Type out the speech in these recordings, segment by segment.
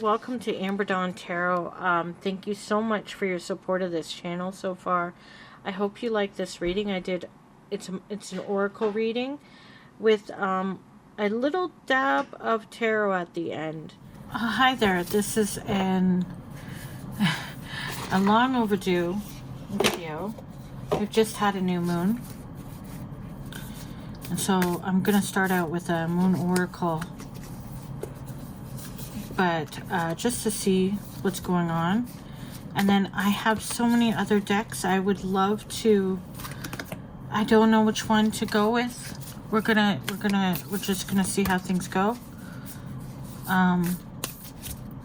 Welcome to Amber Dawn Tarot. Thank you so much for your support of this channel so far. I hope you like this reading. It's an oracle reading with a little dab of tarot at the end. Hi there. This is a long overdue video. We've just had a new moon, and so I'm gonna start out with a moon oracle. But just to see what's going on. And then I have so many other decks. I would love to, I don't know which one to go with. We're just gonna see how things go. I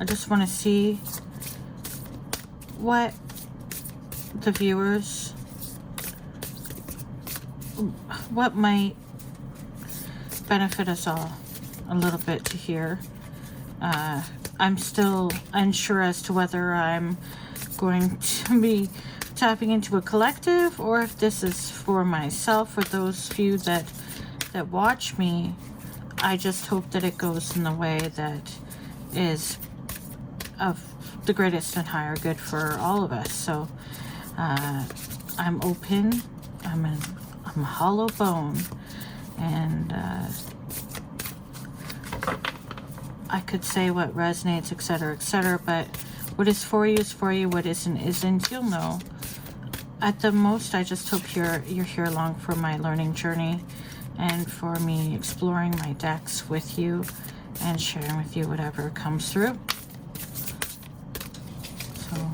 just want to see what the viewers, what might benefit us all a little bit to hear. I'm still unsure as to whether I'm going to be tapping into a collective or if this is for myself, for those few that watch me. I just hope that it goes in the way that is of the greatest and higher good for all of us. So I'm open. I'm a hollow bone, and I could say what resonates, etc., but what is for you is for you, what isn't, you'll know. At the most, I just hope you're here along for my learning journey and for me exploring my decks with you and sharing with you whatever comes through. So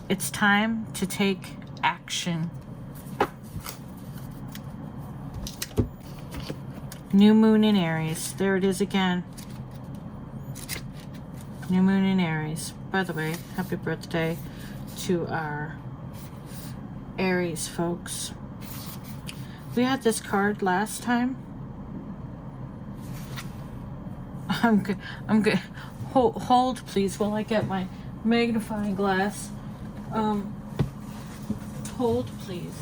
it's time to take action. New moon in Aries. There it is again. New moon in Aries. By the way, happy birthday to our Aries folks. We had this card last time. I'm good. Hold please while I get my magnifying glass. Hold please.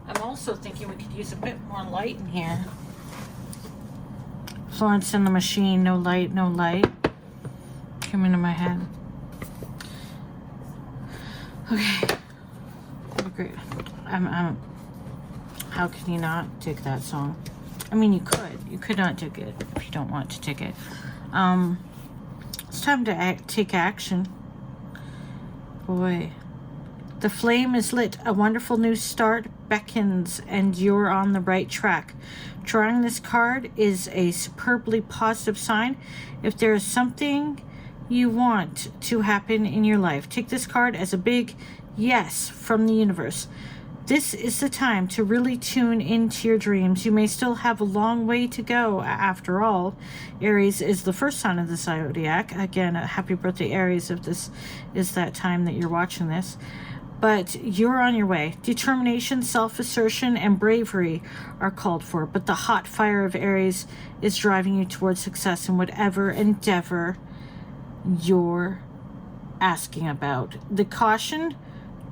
I'm also thinking we could use a bit more light in here. Florence and the Machine, no light, no light. Came into my head. Okay. Oh, great. How can you not dig that song? I mean, you could. You could not dig it if you don't want to dig it. It's time to take action. Boy. The flame is lit. A wonderful new start beckons, and you're on the right track. Drawing this card is a superbly positive sign. If there is something you want to happen in your life, take this card as a big yes from the universe. This is the time to really tune into your dreams. You may still have a long way to go. After all, Aries is the first sign of the zodiac. Again, a happy birthday, Aries, if this is that time that you're watching this. But you're on your way. Determination, self-assertion, and bravery are called for. But the hot fire of Aries is driving you towards success in whatever endeavor you're asking about. The caution,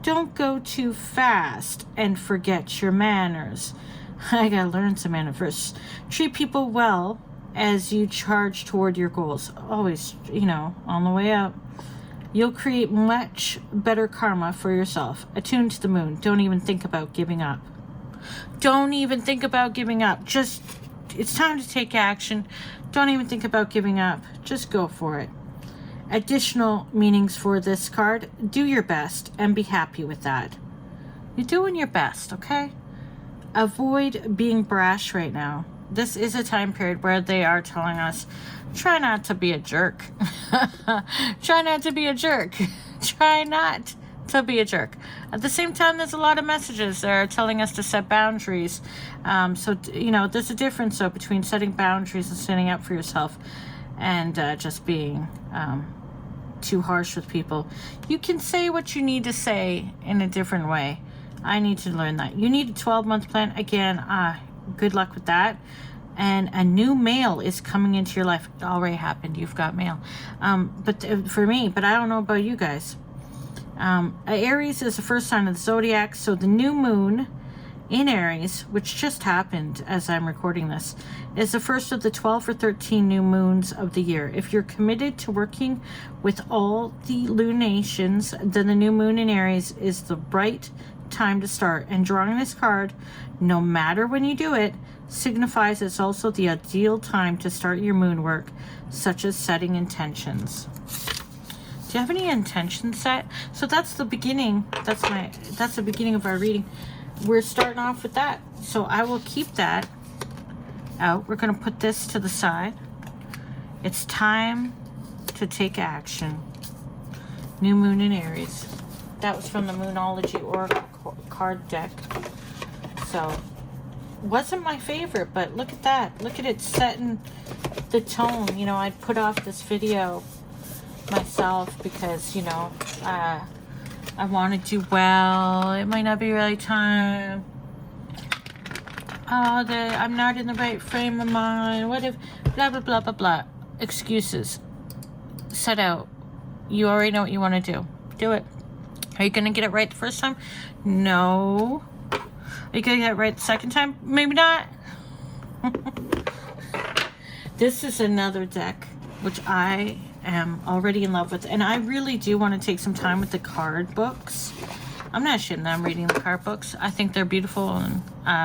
don't go too fast and forget your manners. I gotta learn some manners first. Treat people well as you charge toward your goals. Always, on the way up. You'll create much better karma for yourself. Attune to the moon. Don't even think about giving up. Don't even think about giving up. It's time to take action. Don't even think about giving up. Just go for it. Additional meanings for this card. Do your best and be happy with that. You're doing your best, okay? Avoid being brash right now. This is a time period where they are telling us, try not to be a jerk. Try not to be a jerk. Try not to be a jerk. At the same time, there's a lot of messages that are telling us to set boundaries. So, there's a difference though between setting boundaries and standing up for yourself and just being too harsh with people. You can say what you need to say in a different way. I need to learn that. You need a 12-month plan. Again, good luck with that. And a new male is coming into your life. It already happened. You've got mail. But for me, but I don't know about you guys. Aries is the first sign of the zodiac. So the new moon in Aries, which just happened as I'm recording this, is the first of the 12 or 13 new moons of the year. If you're committed to working with all the lunations, then the new moon in Aries is the right time to start. And drawing this card, no matter when you do it, signifies it's also the ideal time to start your moon work, such as setting intentions. Do you have any intentions set? So that's the beginning. That's the beginning of our reading. We're starting off with that. So I will keep that out. We're going to put this to the side. It's time to take action. New moon in Aries. That was from the Moonology Oracle card deck. So, wasn't my favorite, but look at that. Look at it setting the tone. You know, I'd put off this video myself because, you know, I want to do well. It might not be the right time. Oh, I'm not in the right frame of mind. What if blah, blah, blah, blah, blah. Excuses. Set out. You already know what you want to do. Do it. Are you going to get it right the first time? No. Are you going to get it right the second time? Maybe not. This is another deck which I am already in love with, and I really do want to take some time with the card books. I'm not ashamed that I'm reading the card books. I think they're beautiful, and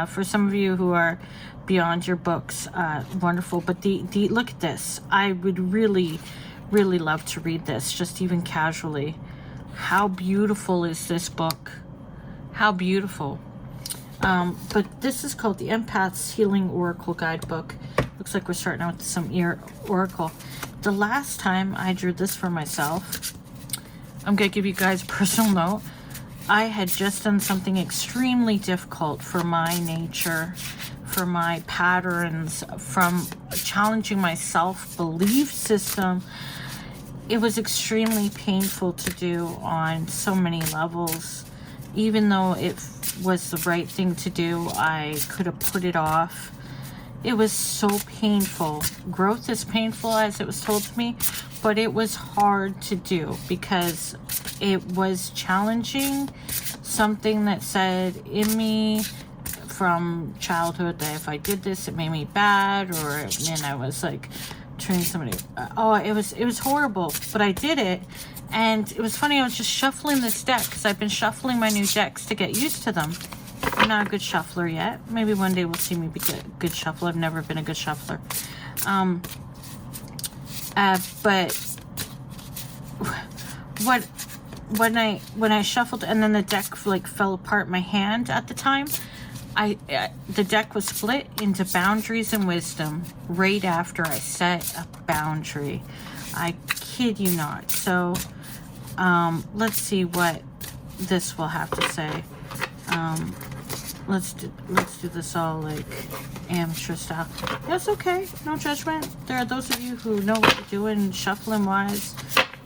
for some of you who are beyond your books, wonderful. But the look at this. I would really love to read this, just even casually. How beautiful is this book? How beautiful. But this is called the Empath's Healing Oracle Guidebook. Looks like we're starting out with some Oracle. The last time I drew this for myself, I'm going to give you guys a personal note. I had just done something extremely difficult for my nature, for my patterns, from challenging my self-belief system. It was extremely painful to do on so many levels. Even though it was the right thing to do, I could have put it off. It was so painful. Growth is painful, as it was told to me, but it was hard to do because it was challenging something that said in me from childhood that if I did this, it made me bad, or then I was like turning somebody. Oh, it was horrible, but I did it. And it was funny, I was just shuffling this deck because I've been shuffling my new decks to get used to them. I'm not a good shuffler yet. Maybe one day we'll see me be a good shuffler. I've never been a good shuffler. But when I shuffled and then the deck like fell apart in my hand at the time, the deck was split into boundaries and wisdom right after I set a boundary. I kid you not. So let's see what this will have to say. Let's do this all like amateur style. That's okay, no judgment. There are those of you who know what you're doing shuffling wise.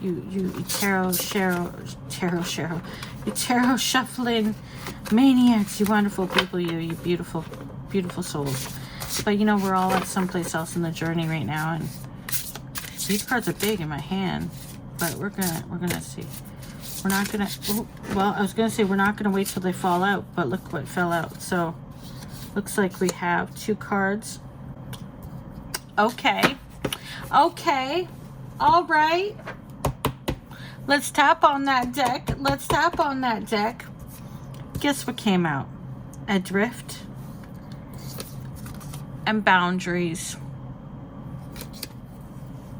You tarot shuffling maniacs. You wonderful people. You beautiful souls. But you know, we're all at someplace else in the journey right now, and these cards are big in my hand. But we're gonna see. We're not gonna, well, I was gonna say we're not gonna wait till they fall out, but look what fell out. So, looks like we have 2 cards. Okay. All right. Let's tap on that deck. Guess what came out? Adrift and boundaries.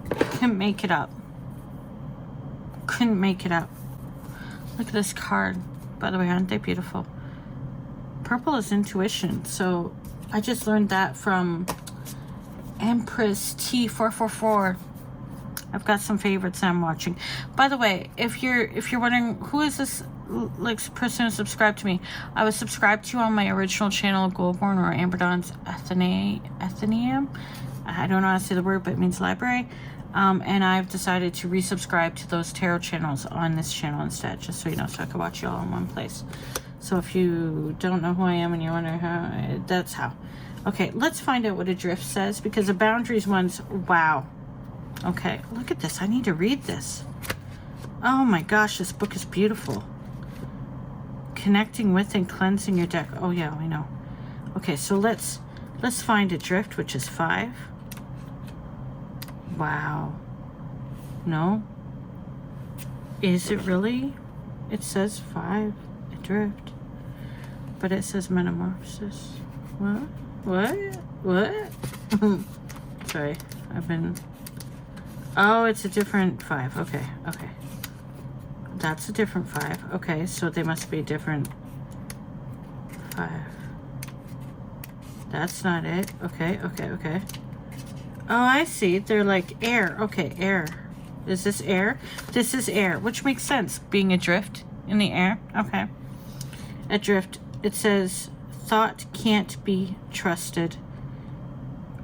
Couldn't make it up. Look at this card. By the way, aren't they beautiful? Purple is intuition. So I just learned that from Empress T444. I've got some favorites I'm watching. By the way, if you're wondering who is this like person who subscribed to me, I was subscribed to on my original channel, Goldborn or Amberdawn's Athenaeum. I don't know how to say the word, but it means library. And I've decided to resubscribe to those tarot channels on this channel instead, just so you know, so I can watch you all in one place. So if you don't know who I am and you wonder how, that's how. Okay, let's find out what Adrift says, because the boundaries one's, wow. Okay, look at this. I need to read this. Oh my gosh, this book is beautiful. connecting with and cleansing your deck. Oh yeah, we know. Okay, so let's find Adrift, which is 5. Wow. No. Is it really? It says 5 Adrift, but it says Metamorphosis. What? Sorry, I've been... Oh, it's a different 5. Okay. That's a different 5. Okay, so they must be different 5. That's not it. Okay. Oh, I see. They're like air. Okay, air. Is this air? This is air, which makes sense, being adrift in the air. Okay. Adrift. It says, thought can't be trusted.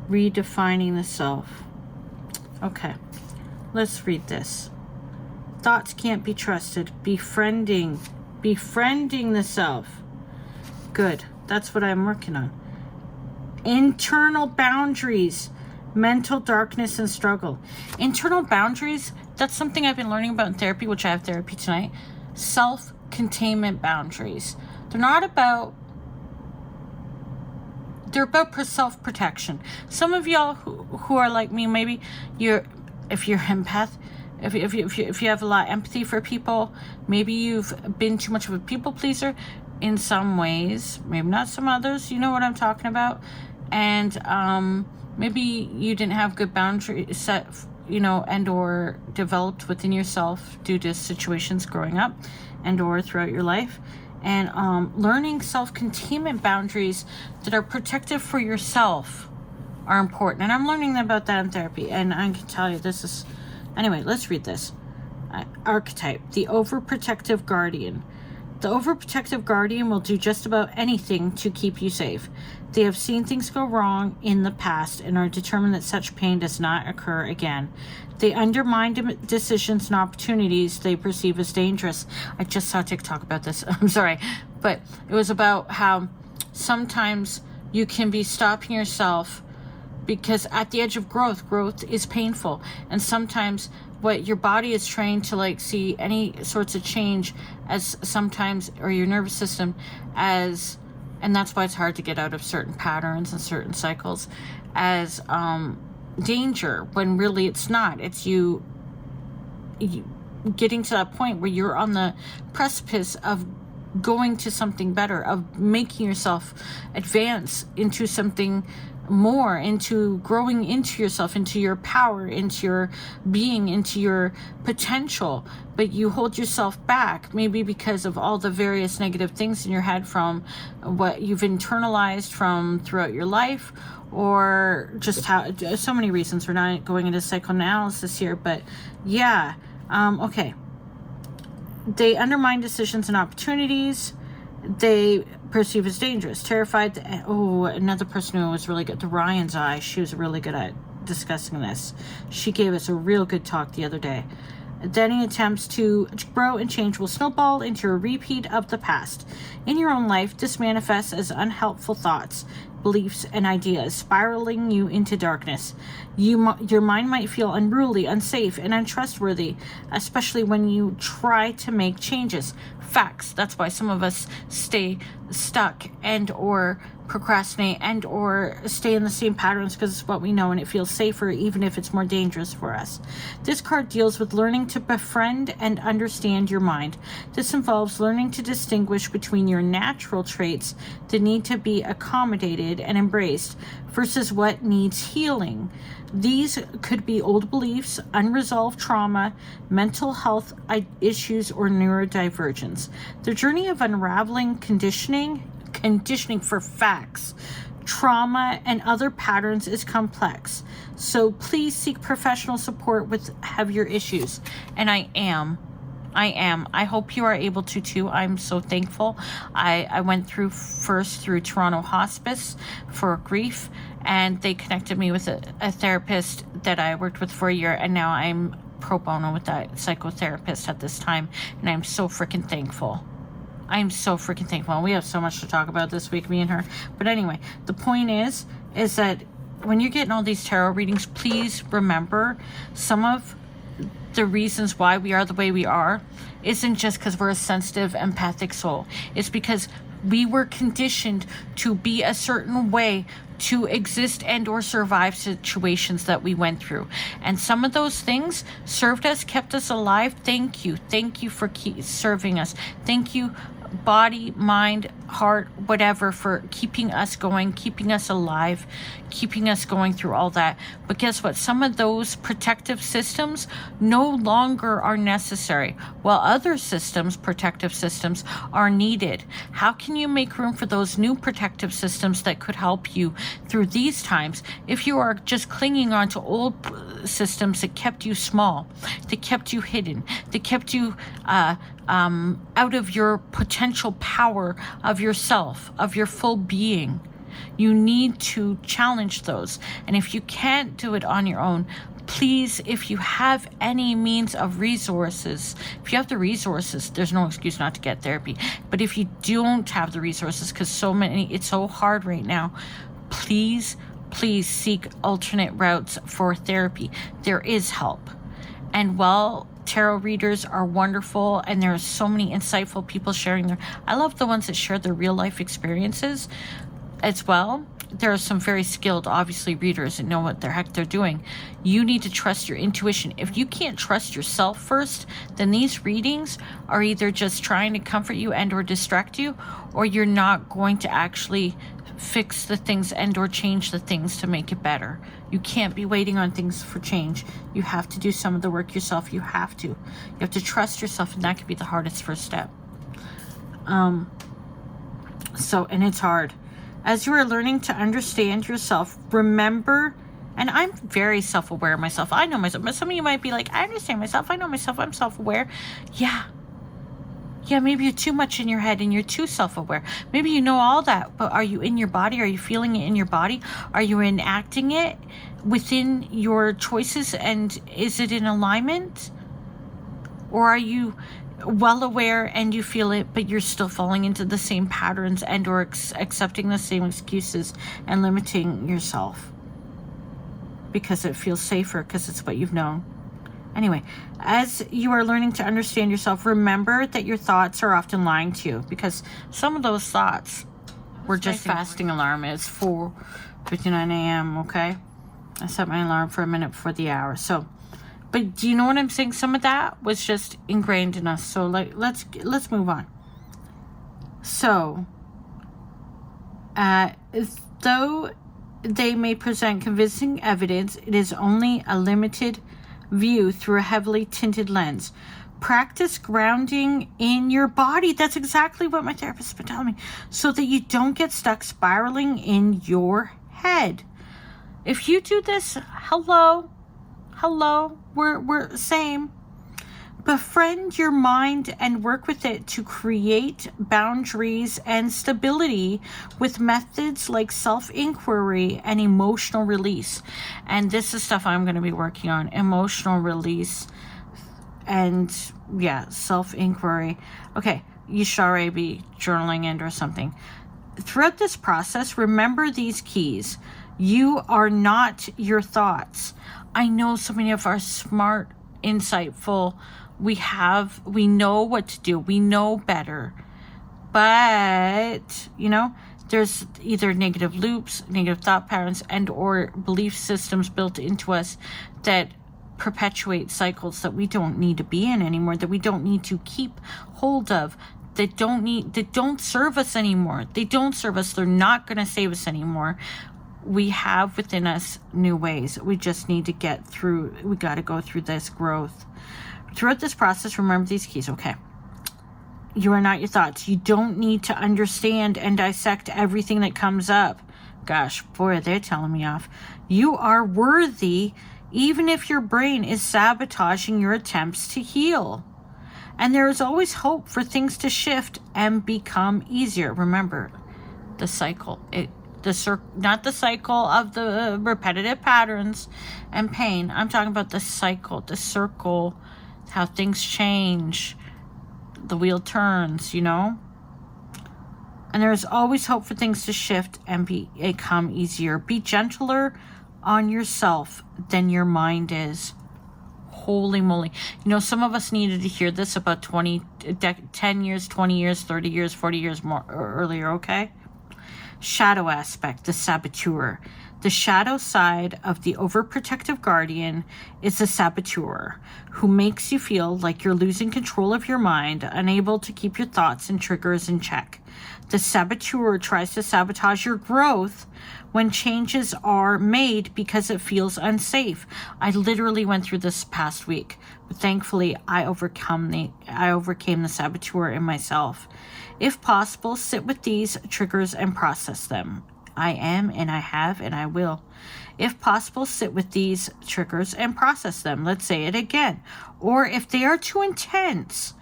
Redefining the self. Okay. Let's read this. Thoughts can't be trusted. Befriending the self. Good. That's what I'm working on. Internal boundaries. Mental darkness and struggle. Internal boundaries, that's something I've been learning about in therapy, which I have therapy tonight. Self-containment boundaries. They're about self-protection. Some of y'all who are like me, maybe if you're empath, if you have a lot of empathy for people, maybe you've been too much of a people pleaser in some ways, maybe not some others. You know what I'm talking about. And maybe you didn't have good boundaries set, and or developed within yourself due to situations growing up and or throughout your life. And learning self-containment boundaries that are protective for yourself are important. And I'm learning about that in therapy. And I can tell you this is... Anyway, let's read this. Archetype, the overprotective guardian. The overprotective guardian will do just about anything to keep you safe. They have seen things go wrong in the past and are determined that such pain does not occur again. They undermine decisions and opportunities they perceive as dangerous. I just saw TikTok about this. I'm sorry. But it was about how sometimes you can be stopping yourself because at the edge of growth is painful. And sometimes what your body is trained to see any sorts of change as sometimes, or your nervous system as, and that's why it's hard to get out of certain patterns and certain cycles, as danger, when really it's not. It's you getting to that point where you're on the precipice of going to something better, of making yourself advance into something more, into growing into yourself, into your power, into your being, into your potential. But you hold yourself back, maybe because of all the various negative things in your head from what you've internalized from throughout your life, or just how, so many reasons. We're not going into psychoanalysis here, but yeah. Okay. They undermine decisions and opportunities. They perceive as dangerous, terrified. Another person who was really good, the Ryan's Eye, she was really good at discussing this. She gave us a real good talk the other day. Any attempts to grow and change will snowball into a repeat of the past. In your own life, this manifests as unhelpful thoughts, beliefs, and ideas, spiraling you into darkness. Your mind might feel unruly, unsafe, and untrustworthy, especially when you try to make changes. Facts. That's why some of us stay stuck and or procrastinate and or stay in the same patterns, because it's what we know and it feels safer even if it's more dangerous for us. This card deals with learning to befriend and understand your mind. This involves learning to distinguish between your natural traits that need to be accommodated and embraced versus what needs healing. These could be old beliefs, unresolved trauma, mental health issues, or neurodivergence. The journey of unraveling conditioning for facts, trauma, and other patterns is complex. So please seek professional support with heavier issues. And I am. I hope you are able to too. I'm so thankful. I went through Toronto Hospice for grief, and they connected me with a therapist that I worked with for a year, and now I'm pro bono with that psychotherapist at this time, and I'm so freaking thankful. I'm so freaking thankful. We have so much to talk about this week, me and her. But anyway, the point is that when you're getting all these tarot readings, please remember some of the reasons why we are the way we are isn't just because we're a sensitive, empathic soul. It's because we were conditioned to be a certain way to exist and or survive situations that we went through. And some of those things served us, kept us alive. Thank you. Thank you for serving us. Thank you, body, mind, heart, whatever, for keeping us going, keeping us alive, keeping us going through all that. But guess what? Some of those protective systems no longer are necessary, while other systems, protective systems, are needed. How can you make room for those new protective systems that could help you through these times if you are just clinging on to old systems that kept you small, that kept you hidden, that kept you out of your potential power of yourself, of your full being? You need to challenge those. And if you can't do it on your own, please, if you have any means of resources, if you have the resources, there's no excuse not to get therapy. But if you don't have the resources, because it's so hard right now, please seek alternate routes for therapy. There is help. And while tarot readers are wonderful, and there are so many insightful people sharing I love the ones that share their real life experiences as well. There are some very skilled, obviously, readers that know what the heck they're doing. You need to trust your intuition. If you can't trust yourself first, then these readings are either just trying to comfort you and or distract you, or you're not going to actually fix the things and or change the things to make it better. You can't be waiting on things for change. You have to do some of the work yourself. You have to trust yourself, and that could be the hardest first step. And it's hard. As you are learning to understand yourself, remember, and I'm very self-aware of myself. I know myself, but some of you might be like, I understand myself. I know myself. I'm self-aware. Yeah, maybe you're too much in your head and you're too self-aware. Maybe you know all that, but are you in your body? Are you feeling it in your body? Are you enacting it within your choices? And is it in alignment? Or are you well aware and you feel it, but you're still falling into the same patterns and or accepting the same excuses and limiting yourself because it feels safer, because it's what you've known? Anyway, as you are learning to understand yourself, remember that your thoughts are often lying to you, because some of those thoughts were just fasting alarm. It's 4:59 a.m. Okay, I set my alarm for a minute before the hour. So, but do you know what I'm saying? Some of that was just ingrained in us. So let's move on. So, though they may present convincing evidence, it is only a limited view through a heavily tinted lens. Practice grounding in your body. That's exactly what my therapist has been telling me, so that you don't get stuck spiraling in your head. If you do this, hello, we're same. Befriend your mind and work with it to create boundaries and stability with methods like self-inquiry and emotional release. And this is stuff I'm going to be working on. Emotional release and, self-inquiry. Okay, you should already be journaling and or something. Throughout this process, remember these keys. You are not your thoughts. I know so many of our smart, insightful, we know what to do. We know better. But, there's either negative loops, negative thought patterns, and or belief systems built into us that perpetuate cycles that we don't need to be in anymore, that we don't need to keep hold of, that don't serve us anymore. They don't serve us. They're not going to save us anymore. We have within us new ways. We just need to get through. We got to go through this growth. Throughout this process, remember these keys. Okay. You are not your thoughts. You don't need to understand and dissect everything that comes up. Gosh, boy, they're telling me off. You are worthy, even if your brain is sabotaging your attempts to heal. And there is always hope for things to shift and become easier. Remember, the cycle. Not the cycle of the repetitive patterns and pain. I'm talking about the cycle, the circle, how things change, the wheel turns, And there's always hope for things to shift and become easier. Be gentler on yourself than your mind is. holy moly. You know, some of us needed to hear this about 10 years, 20 years, 30 years, 40 years more earlier, okay? Shadow aspect, the saboteur. The shadow side of the overprotective guardian is the saboteur, who makes you feel like you're losing control of your mind, unable to keep your thoughts and triggers in check. The saboteur tries to sabotage your growth when changes are made because it feels unsafe. I literally went through this past week, but thankfully I overcame the saboteur in myself. If possible, sit with these triggers and process them. I am, and I have, and I will. If possible, sit with these triggers and process them. Let's say it again. Or if they are too intense,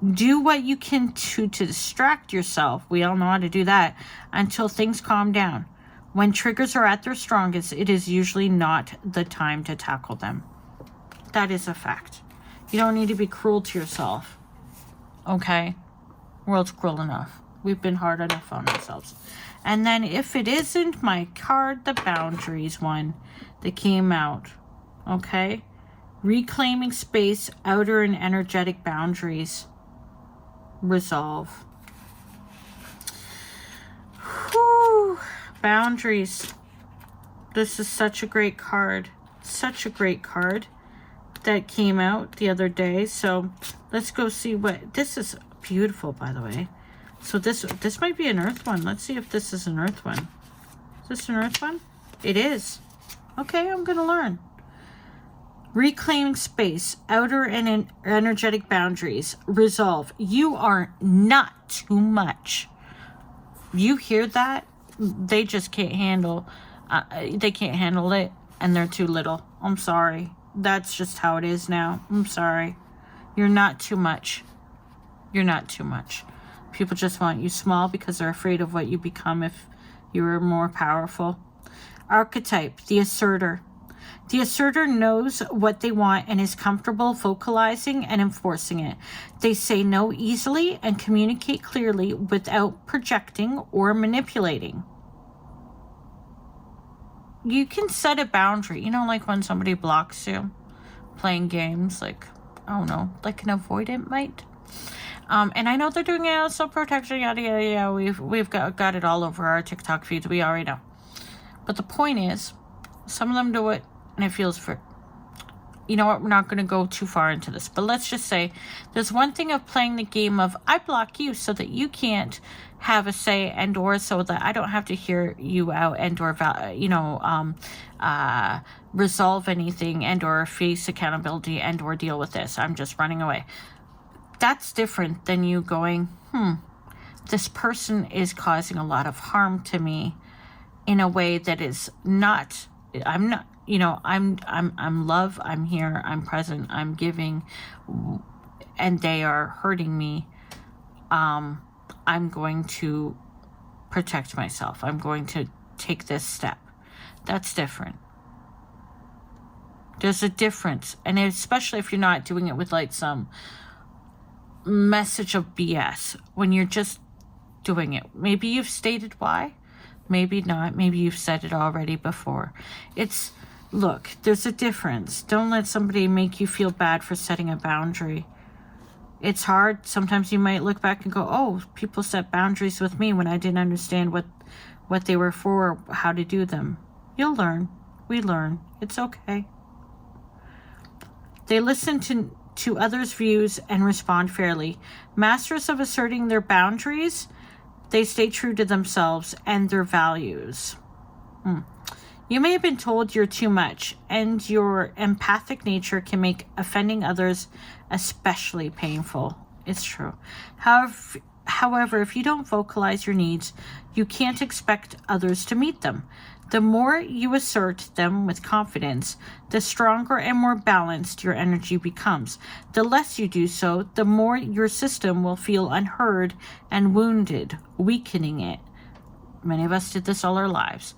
do what you can to distract yourself. We all know how to do that until things calm down. When triggers are at their strongest, it is usually not the time to tackle them. That is a fact. You don't need to be cruel to yourself. Okay? World's cruel enough. We've been hard enough on ourselves. And then if it isn't my card, the boundaries one that came out. Okay? Reclaiming space, outer and energetic boundaries. Resolve. Whew. Boundaries. This is such a great card. Such a great card that came out the other day. So let's go see what... This is beautiful, by the way. So this might be an earth one. Let's see if this is an earth one. Is this an earth one? It is. Okay, I'm going to learn. Reclaiming space, outer and energetic boundaries. Resolve. You are not too much. You hear that? They just can't handle. They can't handle it, and they're too little. I'm sorry. That's just how it is now. I'm sorry. You're not too much. You're not too much. People just want you small because they're afraid of what you become if you were more powerful. Archetype, the asserter. The asserter knows what they want and is comfortable vocalizing and enforcing it. They say no easily and communicate clearly without projecting or manipulating. You can set a boundary. You know, like when somebody blocks you playing games, like, I don't know, like an avoidant might. And I know they're doing it out of self-protection, yada, yada, yada. We've got it all over our TikTok feeds. We already know. But the point is, some of them do it, and it feels for... You know what? We're not going to go too far into this. But let's just say, there's one thing of playing the game of, I block you so that you can't have a say, and or so that I don't have to hear you out, and or, resolve anything, and or face accountability, and or deal with this. I'm just running away. That's different than you going, this person is causing a lot of harm to me in a way that is not, I'm not, I'm love, I'm here, I'm present, I'm giving, and they are hurting me. I'm going to protect myself. I'm going to take this step. That's different. There's a difference. And especially if you're not doing it with like some message of BS, when you're just doing it. Maybe you've stated why, maybe not, maybe you've said it already before. Look, there's a difference. Don't let somebody make you feel bad for setting a boundary. It's hard. Sometimes you might look back and go, oh, people set boundaries with me when I didn't understand what they were for, or how to do them. You'll learn. We learn. It's okay. They listen to others' views and respond fairly. Masters of asserting their boundaries, they stay true to themselves and their values. You may have been told you're too much, and your empathic nature can make offending others especially painful. It's true. However, if you don't vocalize your needs, you can't expect others to meet them. The more you assert them with confidence, the stronger and more balanced your energy becomes. The less you do so, the more your system will feel unheard and wounded, weakening it. Many of us did this all our lives.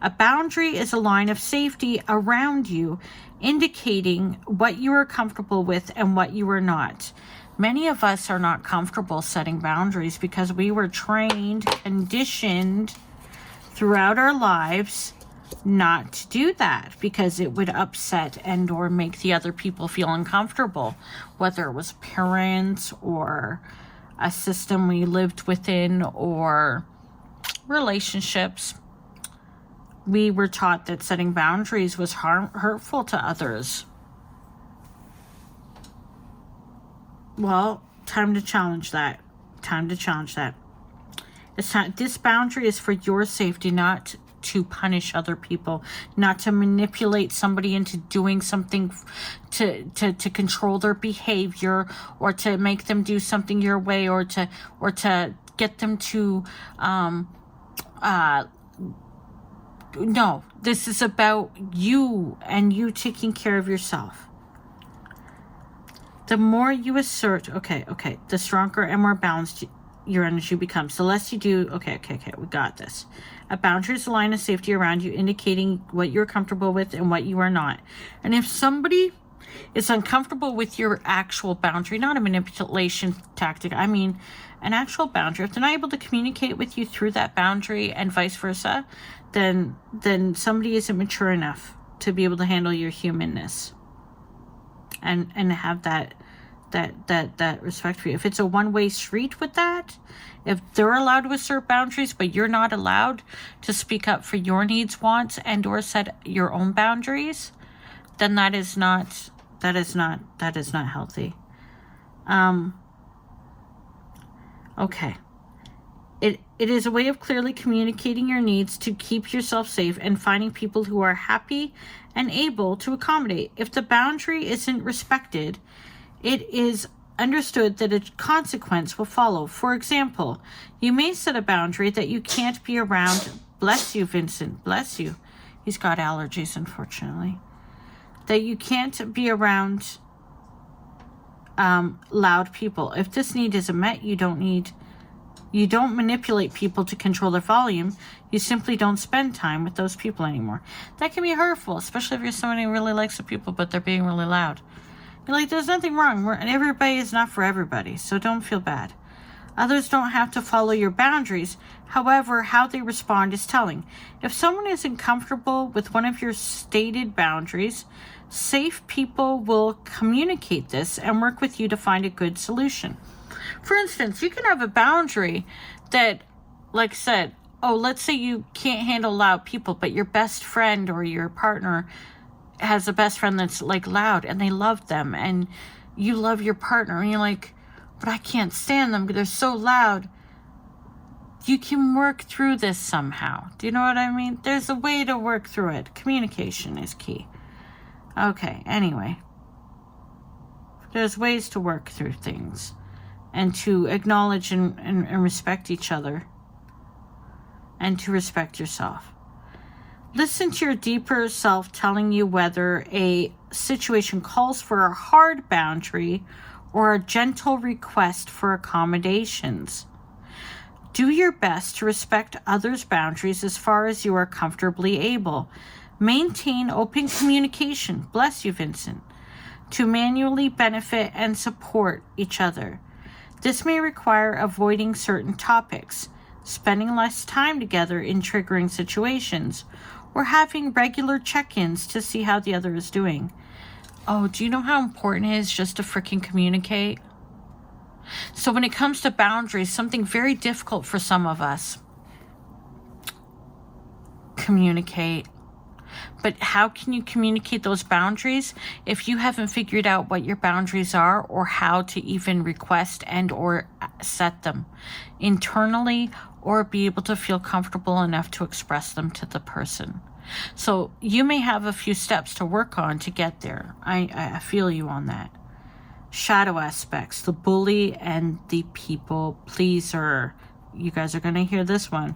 A boundary is a line of safety around you, indicating what you are comfortable with and what you are not. Many of us are not comfortable setting boundaries because we were trained, conditioned throughout our lives not to do that because it would upset and or make the other people feel uncomfortable, whether it was parents or a system we lived within or relationships. We were taught that setting boundaries was hurtful to others. Well, time to challenge that. Time to challenge that. It's time. This boundary is for your safety, not to punish other people, not to manipulate somebody into doing something to control their behavior, or to make them do something your way, or to get them to no, this is about you and you taking care of yourself. The more you assert, okay, the stronger and more balanced your energy becomes. The less you do, okay, we got this. A boundary is a line of safety around you, indicating what you're comfortable with and what you are not. And if somebody is uncomfortable with your actual boundary, not a manipulation tactic, I mean an actual boundary, if they're not able to communicate with you through that boundary and vice versa, then somebody isn't mature enough to be able to handle your humanness and have that respect for you. If it's a one-way street with that, if they're allowed to assert boundaries but you're not allowed to speak up for your needs, wants, and or set your own boundaries, then that is not healthy. Okay. It is a way of clearly communicating your needs to keep yourself safe and finding people who are happy and able to accommodate. If the boundary isn't respected, it is understood that a consequence will follow. For example, you may set a boundary that you can't be around, bless you, Vincent, bless you. He's got allergies, unfortunately. That you can't be around loud people. If this need isn't met, you don't manipulate people to control their volume. You simply don't spend time with those people anymore. That can be hurtful, especially if you're somebody who really likes the people, but they're being really loud. You're like, there's nothing wrong. And everybody is not for everybody, so don't feel bad. Others don't have to follow your boundaries. However, how they respond is telling. If someone isn't comfortable with one of your stated boundaries, safe people will communicate this and work with you to find a good solution. For instance, you can have a boundary that, like I said, let's say you can't handle loud people, but your best friend or your partner has a best friend that's like loud and they love them and you love your partner and you're like, but I can't stand them because they're so loud. You can work through this somehow. Do you know what I mean? There's a way to work through it. Communication is key. Okay, anyway. There's ways to work through things and to acknowledge and respect each other and to respect yourself. Listen to your deeper self telling you whether a situation calls for a hard boundary or a gentle request for accommodations. Do your best to respect others' boundaries as far as you are comfortably able. Maintain open communication, bless you, Vincent, to manually benefit and support each other. This may require avoiding certain topics, spending less time together in triggering situations, or having regular check-ins to see how the other is doing. Oh, do you know how important it is just to freaking communicate? So when it comes to boundaries, something very difficult for some of us. Communicate. But how can you communicate those boundaries if you haven't figured out what your boundaries are or how to even request and or set them internally or be able to feel comfortable enough to express them to the person? So you may have a few steps to work on to get there. I feel you on that. Shadow aspects, the bully and the people pleaser. You guys are going to hear this one.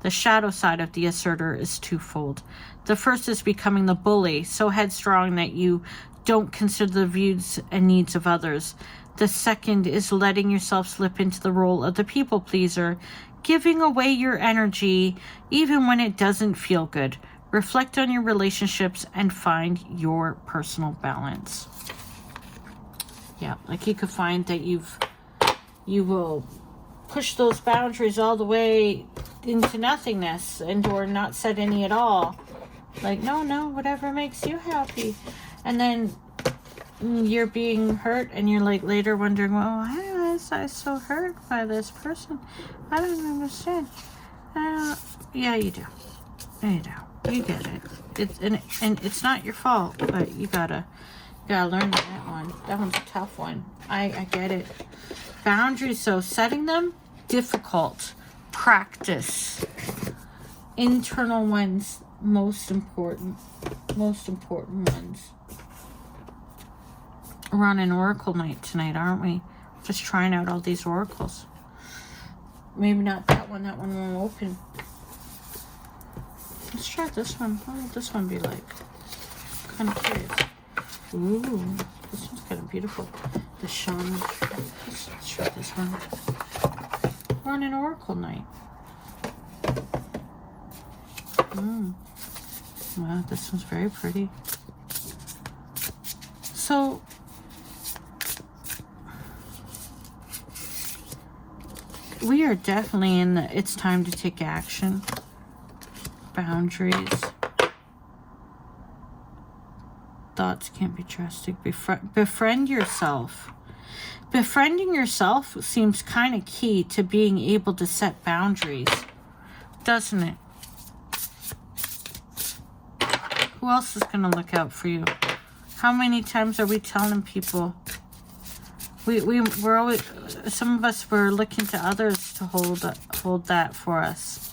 The shadow side of the asserter is twofold. The first is becoming the bully, so headstrong that you don't consider the views and needs of others. The second is letting yourself slip into the role of the people pleaser, giving away your energy even when it doesn't feel good. Reflect on your relationships and find your personal balance. Yeah, like you could find that you will push those boundaries all the way into nothingness and or not set any at all. Like, no, whatever makes you happy. And then you're being hurt, and you're like later wondering, well, why was I so hurt by this person? I don't understand. Yeah, you do. You do. You get it. And it's not your fault, but you gotta learn that one. That one's a tough one. I get it. Boundaries, so setting them, difficult. Practice. Internal ones, most important ones. We're on an oracle night tonight, aren't we? Just trying out all these oracles. Maybe not that one. That one won't open. Let's try this one. What will this one be like? Kind of curious. Ooh, this one's kind of beautiful. The shaman. Let's try this one. We're on an oracle night. Wow, this one's very pretty. So, we are definitely in the it's time to take action. Boundaries. Thoughts can't be trusted. Befriend yourself. Befriending yourself seems kind of key to being able to set boundaries, doesn't it? Who else is going to look out for you? How many times are we telling people? We're always, some of us were looking to others to hold that for us.